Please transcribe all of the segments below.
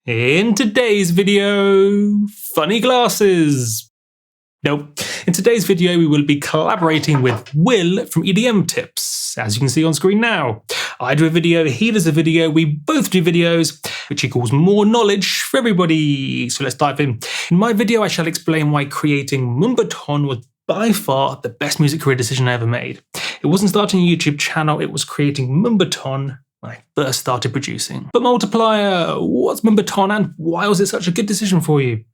In today's video, funny glasses. Nope. In today's video, we will be collaborating with Will from EDMtips, as you can see on screen now. I do a video, he does a video, we both do videos, which he calls more knowledge for everybody. So let's dive in. In my video, I shall explain why creating moombahton was by far the best music career decision I ever made. It wasn't starting a YouTube channel, it was creating moombahton when I first started producing. But multiplier, what's moombahton and why was it such a good decision for you?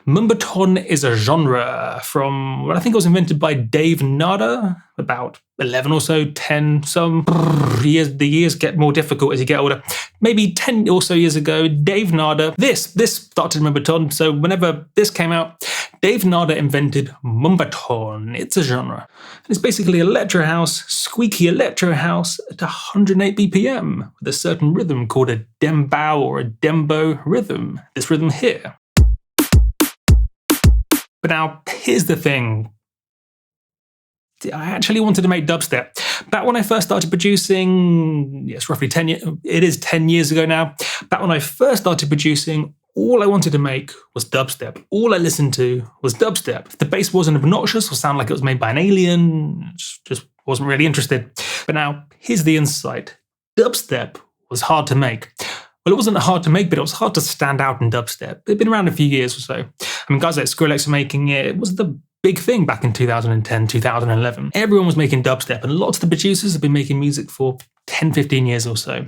Moombahton is a genre from what I think it was invented by Dave Nada about 11 or so, 10, some years. The years get more difficult as you get older. Maybe 10 or so years ago, Dave Nada, this started moombahton. So whenever this came out, Dave Nada invented moombahton. It's a genre. And it's basically electro house, squeaky electro house at 108 BPM with a certain rhythm called a dembow or a dembo rhythm. This rhythm here. But now, here's the thing. I actually wanted to make dubstep. Back when I first started producing, yes, roughly 10 years, it is 10 years ago now. Back when I first started producing, all I wanted to make was dubstep. All I listened to was dubstep. If the bass wasn't obnoxious or sounded like it was made by an alien, just wasn't really interested. But now, here's the insight. Dubstep was hard to make. Well, it wasn't hard to make, but it was hard to stand out in dubstep. It'd been around a few years or so. I mean, guys like Skrillex were making it. It was the big thing back in 2010, 2011. Everyone was making dubstep, and lots of the producers have been making music for 10, 15 years or so.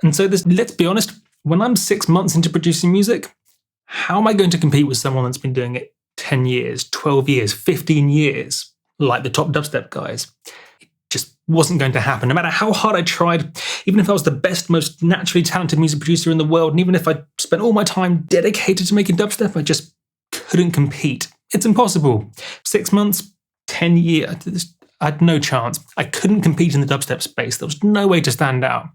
And so let's be honest, when I'm 6 months into producing music, how am I going to compete with someone that's been doing it 10 years, 12 years, 15 years, like the top dubstep guys? Just wasn't going to happen. No matter how hard I tried, even if I was the best, most naturally talented music producer in the world, and even if I spent all my time dedicated to making dubstep, I just couldn't compete. It's impossible. 6 months, 10 years, I had no chance. I couldn't compete in the dubstep space. There was no way to stand out.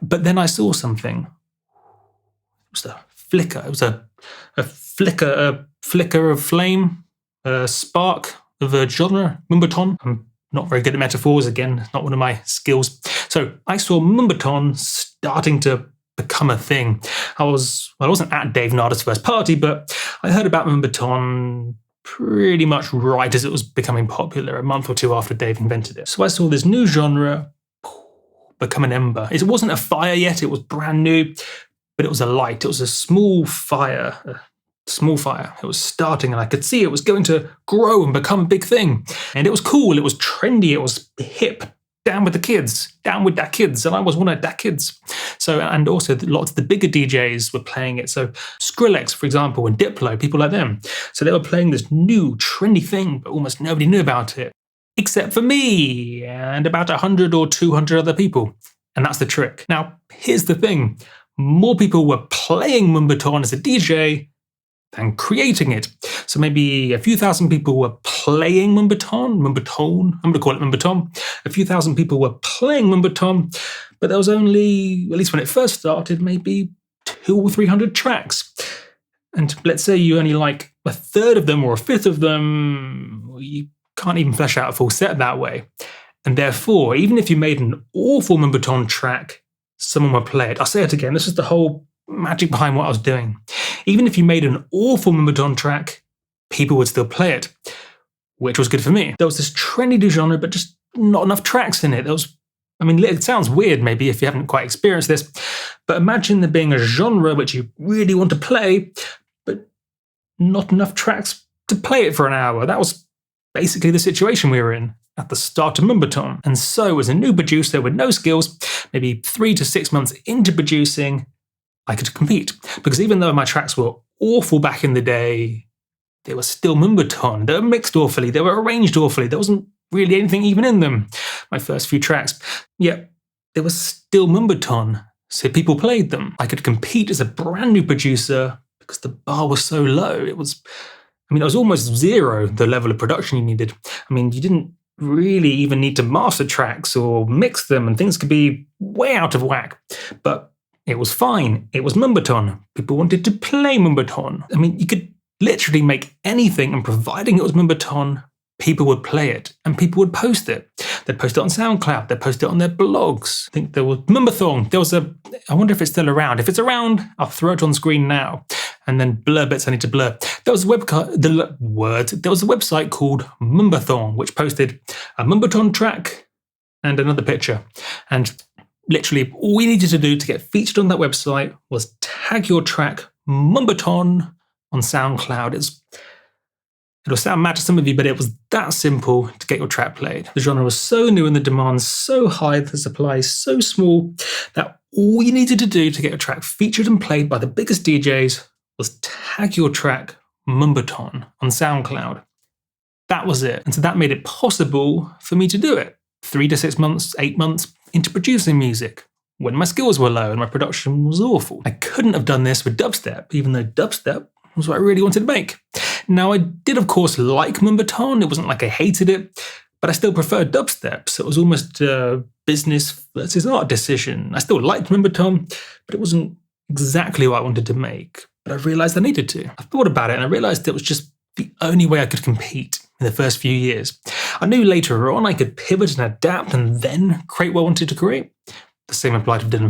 But then I saw something. It was a flicker. It was a flicker of flame, a spark of a genre, moombahton. I'm not very good at metaphors, again, it's not one of my skills. So I saw moombahton starting to become a thing. I wasn't at Dave Nada's first party, but I heard about moombahton pretty much right as it was becoming popular, a month or two after Dave invented it. So I saw this new genre become an ember. It wasn't a fire yet, it was brand new, but it was a light. It was a small fire. It was starting and I could see it was going to grow and become a big thing. And it was cool, it was trendy, it was hip. Down with the kids, down with that kids. And I was one of that kids. So, and also lots of the bigger DJs were playing it. So Skrillex, for example, and Diplo, people like them. So they were playing this new trendy thing, but almost nobody knew about it. Except for me and about 100 or 200 other people. And that's the trick. Now, here's the thing. More people were playing moombahton as a DJ than creating it. So maybe a few thousand people were playing moombahton, I'm going to call it moombahton. A few thousand people were playing moombahton, but there was only, at least when it first started, maybe 200 or 300 tracks. And let's say you only like a third of them or a fifth of them, you can't even flesh out a full set that way. And therefore, even if you made an awful moombahton track, someone would play it. I'll say it again, this is the whole magic behind what I was doing. Even if you made an awful moombahton track, people would still play it, which was good for me. There was this trendy new genre, but just not enough tracks in it. It sounds weird maybe if you haven't quite experienced this, but imagine there being a genre which you really want to play, but not enough tracks to play it for an hour. That was basically the situation we were in at the start of moombahton. And so as a new producer with no skills, maybe 3 to 6 months into producing, I could compete. Because even though my tracks were awful back in the day, they were still moombahton. They were mixed awfully. They were arranged awfully. There wasn't really anything even in them, my first few tracks. Yet, they were still moombahton. So people played them. I could compete as a brand new producer because the bar was so low. It was almost zero, the level of production you needed. You didn't really even need to master tracks or mix them, and things could be way out of whack. But it was fine. It was moombahton. People wanted to play moombahton. You could literally make anything, and providing it was moombahton, people would play it and people would post it. They'd post it on SoundCloud, they'd post it on their blogs. I think there was Moombahton. I wonder if it's still around. If it's around, I'll throw it on screen now. And then blur bits I need to blur. There was a website called Moombahton, which posted a Moombahton track and another picture. And literally all we needed to do to get featured on that website was tag your track Moombahton on SoundCloud. It'll sound mad to some of you, but it was that simple to get your track played. The genre was so new and the demand so high, the supply so small, that all you needed to do to get your track featured and played by the biggest DJs was tag your track Moombahton on SoundCloud. That was it. And so that made it possible for me to do it 3 to 6 months, 8 months into producing music when my skills were low and my production was awful. I couldn't have done this with dubstep, even though dubstep was what I really wanted to make. Now, I did, of course, like Moombahton. It wasn't like I hated it, but I still preferred dubstep. So it was almost a business versus art decision. I still liked Moombahton, but it wasn't exactly what I wanted to make. But I realized I needed to. I thought about it and I realized it was just the only way I could compete in the first few years. I knew later on I could pivot and adapt and then create what I wanted to create. The same applied for Dylan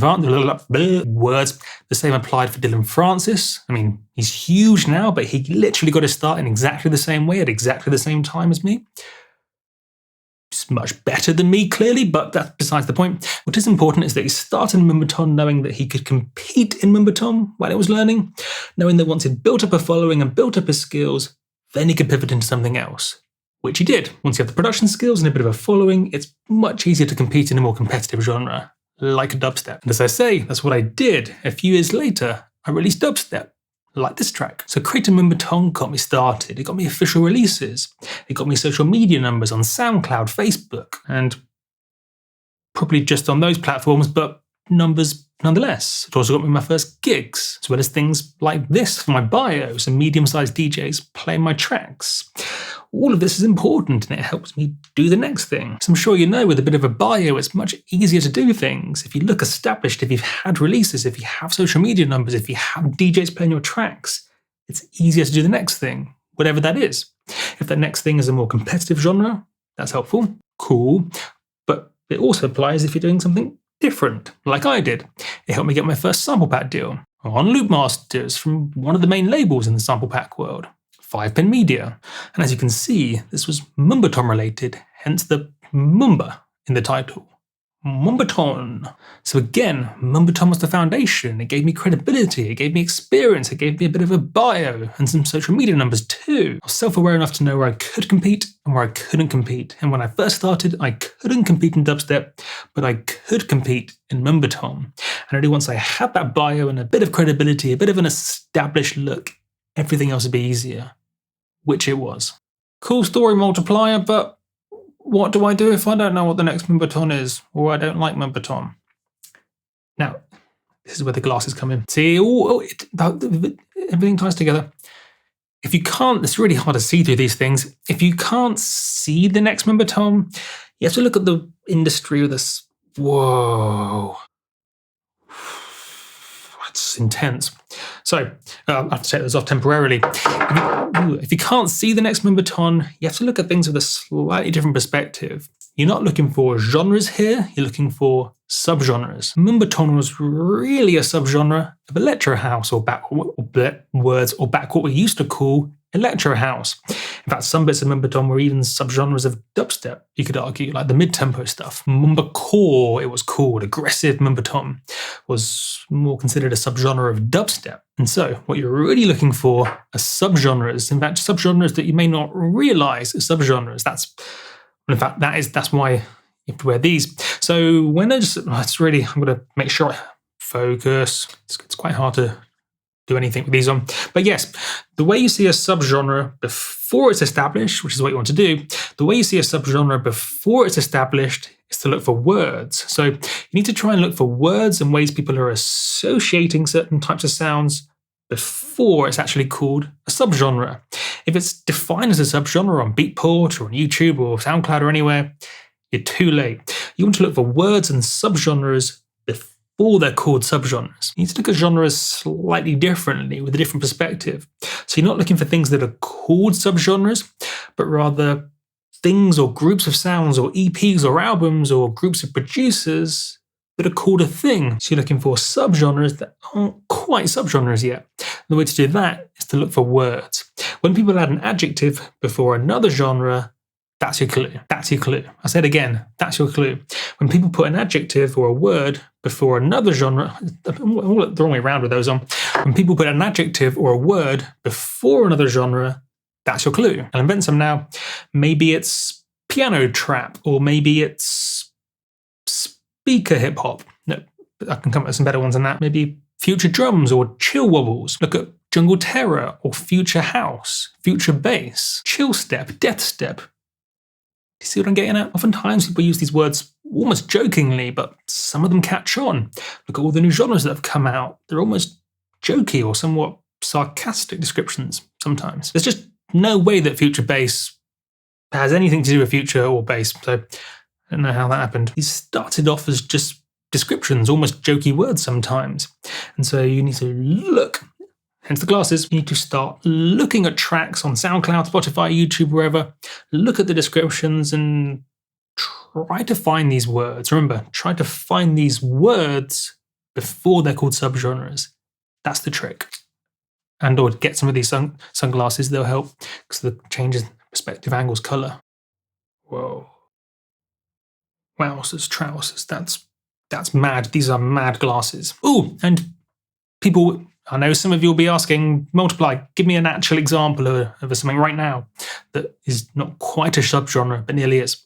The same applied for Dylan Francis. I mean, he's huge now, but he literally got his start in exactly the same way at exactly the same time as me. He's much better than me, clearly, but that's besides the point. What is important is that he started in Moombahton knowing that he could compete in Moombahton while he was learning, knowing that once he'd built up a following and built up his skills, then he could pivot into something else, which he did. Once you have the production skills and a bit of a following, it's much easier to compete in a more competitive genre, like a dubstep. And as I say, that's what I did. A few years later, I released dubstep, like this track. So creating Moombahton got me started. It got me official releases. It got me social media numbers on SoundCloud, Facebook, and probably just on those platforms, but numbers nonetheless. It also got me my first gigs, as well as things like this for my bio, some medium-sized DJs playing my tracks. All of this is important and it helps me do the next thing. So I'm sure you know with a bit of a bio, it's much easier to do things. If you look established, if you've had releases, if you have social media numbers, if you have DJs playing your tracks, it's easier to do the next thing, whatever that is. If that next thing is a more competitive genre, that's helpful, cool. But it also applies if you're doing something different, like I did. It helped me get my first sample pack deal on Loopmasters from one of the main labels in the sample pack world. 5-Pin Media. And as you can see, this was Moombahton related, hence the Moomba in the title. Moombahton. So again, Moombahton was the foundation. It gave me credibility, it gave me experience, it gave me a bit of a bio and some social media numbers too. I was self-aware enough to know where I could compete and where I couldn't compete. And when I first started, I couldn't compete in dubstep, but I could compete in Moombahton. And only once I had that bio and a bit of credibility, a bit of an established look, everything else would be easier. Which it was. Cool story, multiplier, but what do I do if I don't know what the next Moombahton is, or I don't like Moombahton? Now, this is where the glasses come in. See, everything ties together. If you can't, it's really hard to see through these things. If you can't see the next Moombahton, you have to look at the industry with this. Whoa. That's intense. So I have to take those off temporarily. If you can't see the next Moombahton, you have to look at things with a slightly different perspective. You're not looking for genres here, you're looking for subgenres. Moombahton was really a subgenre of electro house, or back what we used to call electro house. In fact, some bits of Moombahton were even subgenres of dubstep, you could argue, like the mid-tempo stuff. Moombacore, it was called. Aggressive Moombahton was more considered a subgenre of dubstep. And so what you're really looking for are subgenres, in fact, subgenres that you may not realize are subgenres. That's why you have to wear these. So when I'm going to make sure I focus. It's quite hard to do anything with these on. But yes, the way you see a subgenre before it's established, which is what you want to do, the way you see a subgenre before it's established is to look for words. So you need to try and look for words and ways people are associating certain types of sounds before it's actually called a subgenre. If it's defined as a subgenre on Beatport or on YouTube or SoundCloud or anywhere, you're too late. You want to look for words and subgenres before they're called subgenres. You need to look at genres slightly differently with a different perspective. So you're not looking for things that are called subgenres, but rather things or groups of sounds or EPs or albums or groups of producers that are called a thing. So you're looking for subgenres that aren't quite subgenres yet. The way to do that is to look for words. When people add an adjective before another genre, that's your clue. That's your clue. I said again, that's your clue. When people put an adjective or a word before another genre, all the wrong way around with those on. When people put an adjective or a word before another genre, that's your clue. I'll invent some now. Maybe it's piano trap, or maybe it's speaker hip hop. No, I can come up with some better ones than that. Maybe future drums or chill wobbles. Look at jungle terror or future house, future bass, chill step, death step. You see what I'm getting at? Oftentimes people use these words almost jokingly, but some of them catch on. Look at all the new genres that have come out. They're almost jokey or somewhat sarcastic descriptions sometimes. There's just no way that future bass has anything to do with future or bass, so I don't know how that happened. These started off as just descriptions, almost jokey words sometimes. And so you need to look, hence the glasses, you need to start looking at tracks on SoundCloud, Spotify, YouTube, wherever. Look at the descriptions and try to find these words. Remember, try to find these words before they're called subgenres. That's the trick. And or get some of these sunglasses, they'll help because the changes perspective, angles, color. Whoa. Wowzers, trousers, that's mad. These are mad glasses. Ooh, and people, I know some of you will be asking, Multiply, give me an actual example of something right now that is not quite a subgenre, but nearly is.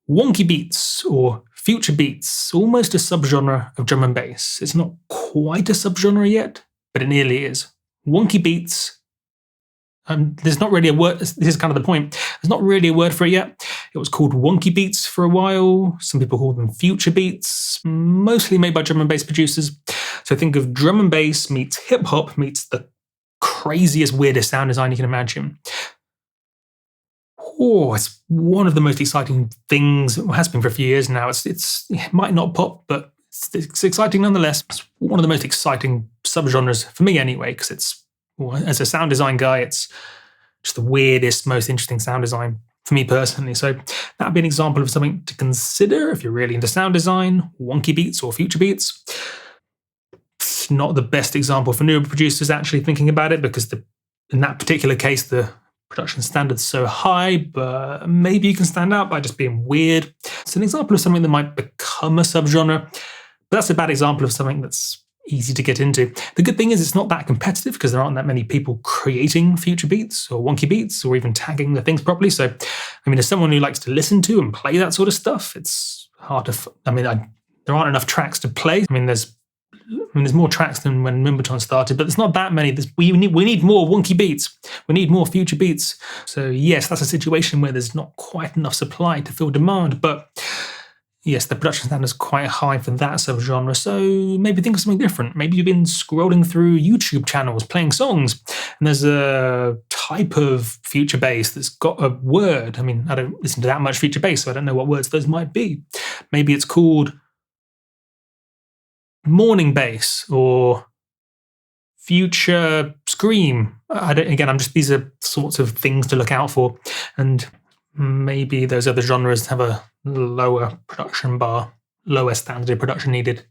Wonky beats or future beats, almost a subgenre of drum and bass. It's not quite a subgenre yet, but it nearly is. Wonky beats, there's not really a word, this is kind of the point, there's not really a word for it yet. It was called wonky beats for a while. Some people call them future beats, mostly made by drum and bass producers. So think of drum and bass meets hip hop meets the craziest, weirdest sound design you can imagine. Oh, it's one of the most exciting things. It has been for a few years now. It might not pop, but it's exciting nonetheless. It's one of the most exciting subgenres for me anyway, because as a sound design guy, it's just the weirdest, most interesting sound design for me personally. So that'd be an example of something to consider if you're really into sound design, wonky beats or future beats. It's not the best example for newer producers actually thinking about it, because in that particular case, the production standard's so high, but maybe you can stand out by just being weird. It's an example of something that might become a subgenre, but that's a bad example of something that's easy to get into. The good thing is it's not that competitive because there aren't that many people creating future beats or wonky beats or even tagging the things properly. So, I mean, as someone who likes to listen to and play that sort of stuff, it's hard to, there aren't enough tracks to play. There's more tracks than when moombahton started, but there's not that many. We need more wonky beats. We need more future beats. So yes, that's a situation where there's not quite enough supply to fill demand, but yes, the production standard is quite high for that subgenre, so maybe think of something different. Maybe you've been scrolling through YouTube channels, playing songs, and there's a type of future bass that's got a word. I mean, I don't listen to that much future bass, so I don't know what words those might be. Maybe it's called morning bass or future scream. These are sorts of things to look out for, and maybe those other genres have a lower production bar, lower standard of production needed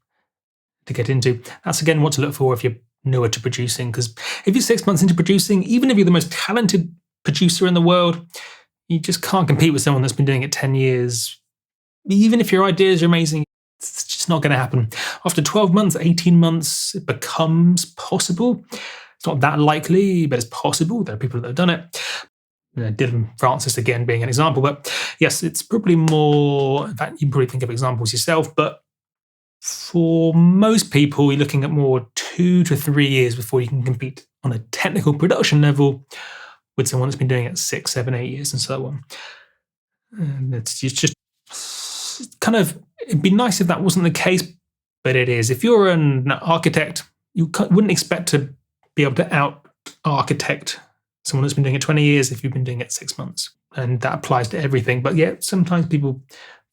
to get into. That's again what to look for if you're newer to producing, because if you're 6 months into producing, even if you're the most talented producer in the world, you just can't compete with someone that's been doing it 10 years. Even if your ideas are amazing, it's just not going to happen. After 12 months, 18 months, it becomes possible. It's not that likely, but it's possible. There are people that have done it. Dylan Francis again being an example, but yes, it's probably more, in fact, you can probably think of examples yourself, but for most people, you're looking at more 2 to 3 years before you can compete on a technical production level with someone that's been doing it 6, 7, 8 years and so on. And it's just kind of, it'd be nice if that wasn't the case, but it is. If you're an architect, you wouldn't expect to be able to out-architect someone that's been doing it 20 years if you've been doing it 6 months. And that applies to everything. But yeah, sometimes people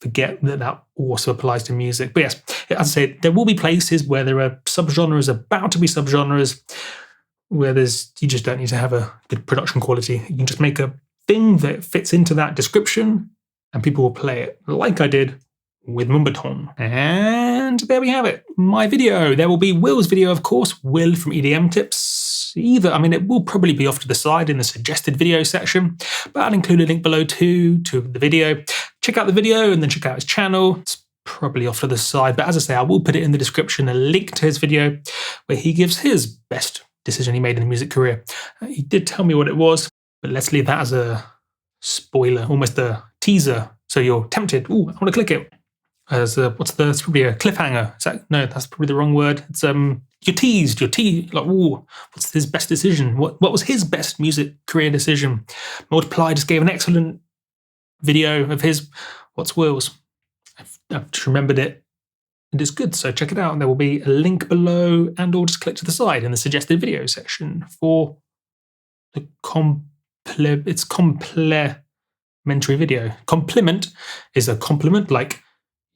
forget that also applies to music. But yes, as I say, there will be places where there are subgenres about to be subgenres where you just don't need to have a good production quality. You can just make a thing that fits into that description, and people will play it like I did with moombahton. And there we have it, my video. There will be Will's video, of course, Will from EDMtips. It will probably be off to the side in the suggested video section, but I'll include a link below to the video. Check out the video and then check out his channel. It's probably off to the side, but as I say, I will put it in the description, a link to his video where he gives his best decision he made in the music career. He did tell me what it was, but let's leave that as a spoiler, almost a teaser. So you're tempted, ooh, I want to click it. It's probably a cliffhanger. No, that's probably the wrong word. It's you're teased, like, ooh, what's his best decision? What was his best music career decision? Multiply just gave an excellent video of his. What's Will's? I've just remembered it. It is good, so check it out. There will be a link below, and or just click to the side in the suggested video section for the it's complimentary video. Compliment is a compliment, like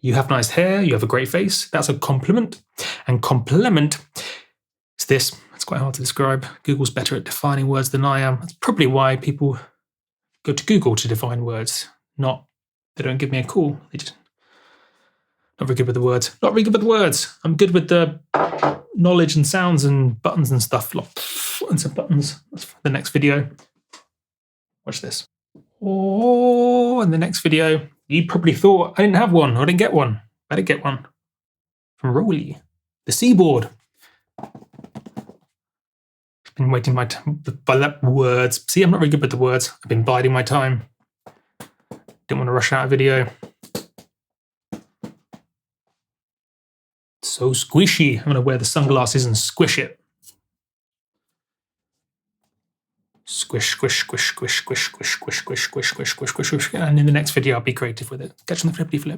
you have nice hair, you have a great face. That's a compliment. And complement is this. It's quite hard to describe. Google's better at defining words than I am. That's probably why people go to Google to define words. They don't give me a call. They just not very good with the words. Not very good with the words. I'm good with the knowledge and sounds and buttons and stuff. And some buttons. That's for the next video. Watch this. Oh, in the next video, you probably thought I didn't have one. I didn't get one. Better get one. From Rolly, the Seaboard. I've been waiting my time. By that words. See, I'm not very good with the words. I've been biding my time. Didn't want to rush out a video. So squishy. I'm going to wear the sunglasses and squish it. Squish, squish, squish, squish, squish, squish, squish, squish, squish, squish, squish, squish, squish. And in the next video, I'll be creative with it. Catch you on the flippity flip.